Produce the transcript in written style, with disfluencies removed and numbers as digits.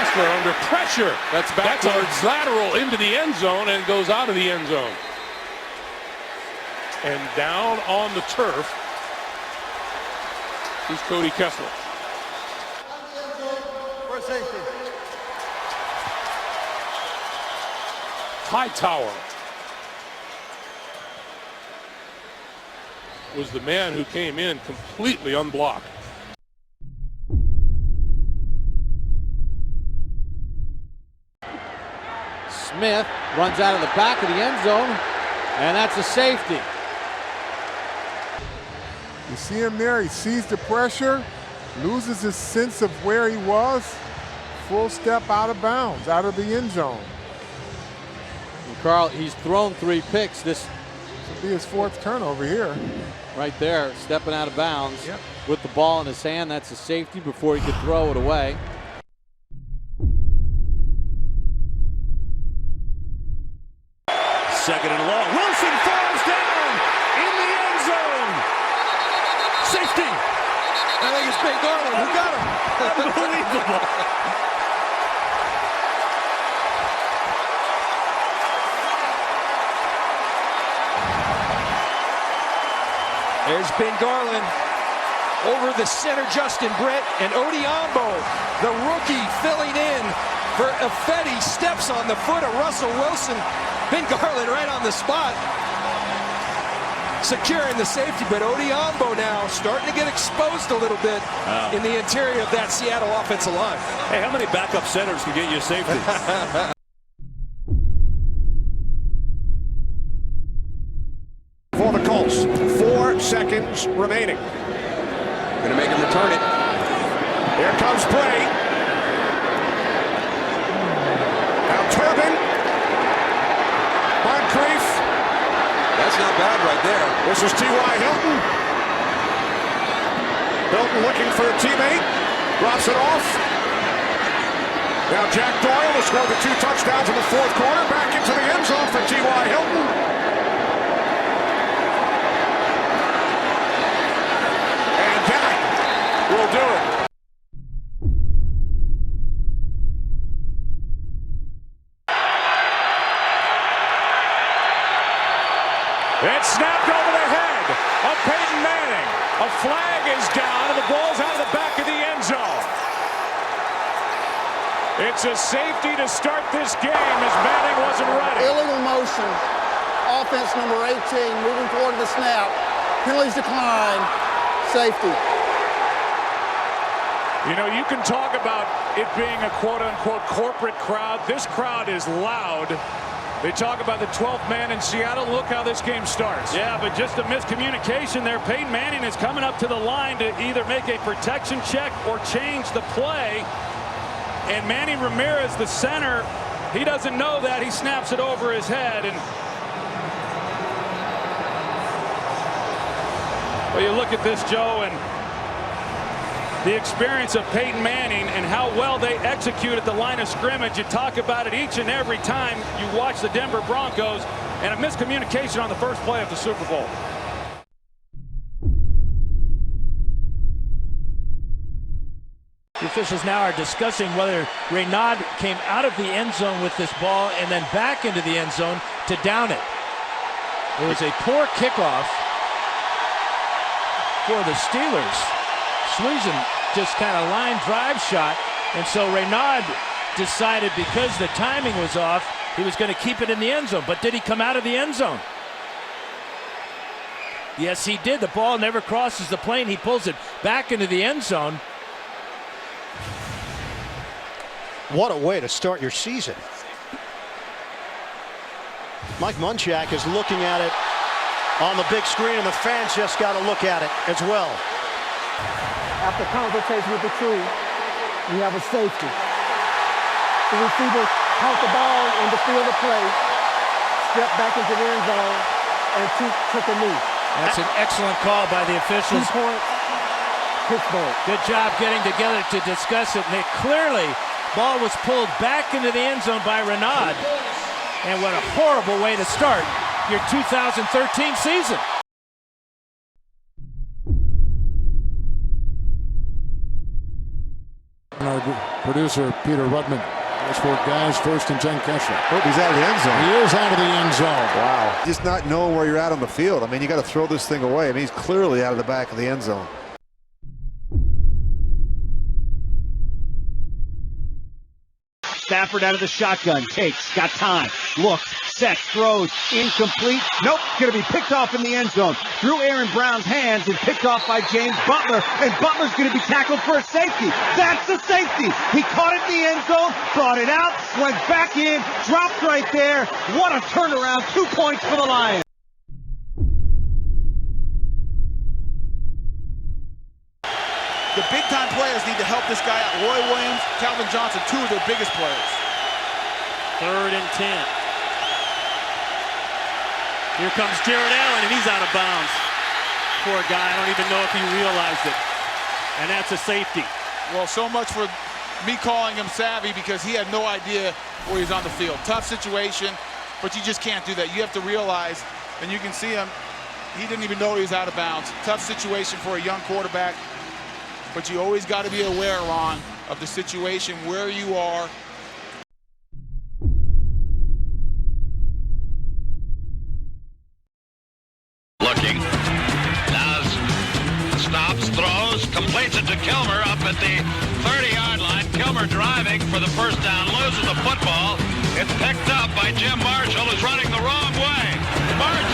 Kessler under pressure. That's a lateral into the end zone and goes out of the end zone. And down on the turf is Cody Kessler. For safety. Hightower was the man who came in completely unblocked. Smith runs out of the back of the end zone, and that's a safety. You see him there, he sees the pressure, loses his sense of where he was, full step out of bounds, out of the end zone. And Carl, he's thrown 3 picks. This will be his 4th turnover here. Right there, stepping out of bounds with the ball in his hand. That's a safety before he could throw it away. Second and long. Wilson falls down in the end zone. Safety. I think it's Ben Garland who got him. Unbelievable. There's Ben Garland over the center, Justin Britt, and Odiombo, the rookie, filling in for Safeties, steps on the foot of Russell Wilson. Ben Garland right on the spot, securing the safety, but Odiombo now starting to get exposed a little bit in the interior of that Seattle offensive line. Hey, how many backup centers can get you a safety? For the Colts, 4 seconds remaining. Gonna make him return it. Here comes Bray. Now Turbin. Moncrief. That's not bad right there. This is T.Y. Hilton. Hilton looking for a teammate. Drops it off. Now Jack Doyle will score the 2 touchdowns in the 4th quarter. Back into the end zone for T.Y. Hilton. Will do it. It's snapped over the head of Peyton Manning. A flag is down and the ball's out of the back of the end zone. It's a safety to start this game as Manning wasn't ready. Illegal motion. Offense number 18 moving toward the snap. Penalties decline. Safety. You know, you can talk about it being a quote-unquote corporate crowd. This crowd is loud. They talk about the 12th man in Seattle. Look how this game starts. Yeah, but just a miscommunication there. Peyton Manning is coming up to the line to either make a protection check or change the play. And Manny Ramirez, the center, he doesn't know that. He snaps it over his head. And well, you look at this, Joe, and the experience of Peyton Manning and how well they execute at the line of scrimmage. You talk about it each and every time you watch the Denver Broncos, and a miscommunication on the first play of the Super Bowl. The officials now are discussing whether Renaud came out of the end zone with this ball and then back into the end zone to down it. It was a poor kickoff for the Steelers. Sweezen just kind of line drive shot, and so Renaud decided because the timing was off, he was going to keep it in the end zone. But did he come out of the end zone? Yes, he did. The ball never crosses the plane. He pulls it back into the end zone. What a way to start your season. Mike Munchak is looking at it on the big screen, and the fans just got to look at it as well. After consultation with the crew, we have a safety. The receiver caught the ball in the field of play, stepped back into the end zone, and took a knee. That's an excellent call by the officials. 2 points, Pittsburgh. Good job getting together to discuss it. And clearly, ball was pulled back into the end zone by Renaud. And what a horrible way to start your 2013 season. our producer, Peter Rudman. As for guys, 1st and 10 Kessler. Oh, he's out of the end zone. He is out of the end zone. Wow. Just not knowing where you're at on the field. I mean, you got to throw this thing away. I mean, he's clearly out of the back of the end zone. Stafford out of the shotgun, takes, got time, looks, sets, throws, incomplete. Nope, going to be picked off in the end zone. Through Aaron Brown's hands and picked off by James Butler, and Butler's going to be tackled for a safety. That's a safety. He caught it in the end zone, brought it out, went back in, dropped right there. What a turnaround, 2 points for the Lions. The big-time players need to help this guy out. Roy Williams, Calvin Johnson, 2 of their biggest players. 3rd and 10. Here comes Jared Allen, and he's out of bounds. Poor guy, I don't even know if he realized it. And that's a safety. Well, so much for me calling him savvy, because he had no idea where he's on the field. Tough situation, but you just can't do that. You have to realize, and you can see him, he didn't even know he was out of bounds. Tough situation for a young quarterback. But you always got to be aware, Ron, of the situation, where you are. Looking. Now stops, throws, completes it to Kilmer up at the 30-yard line. Kilmer driving for the first down, loses the football. It's picked up by Jim Marshall, who's running the wrong way. Marshall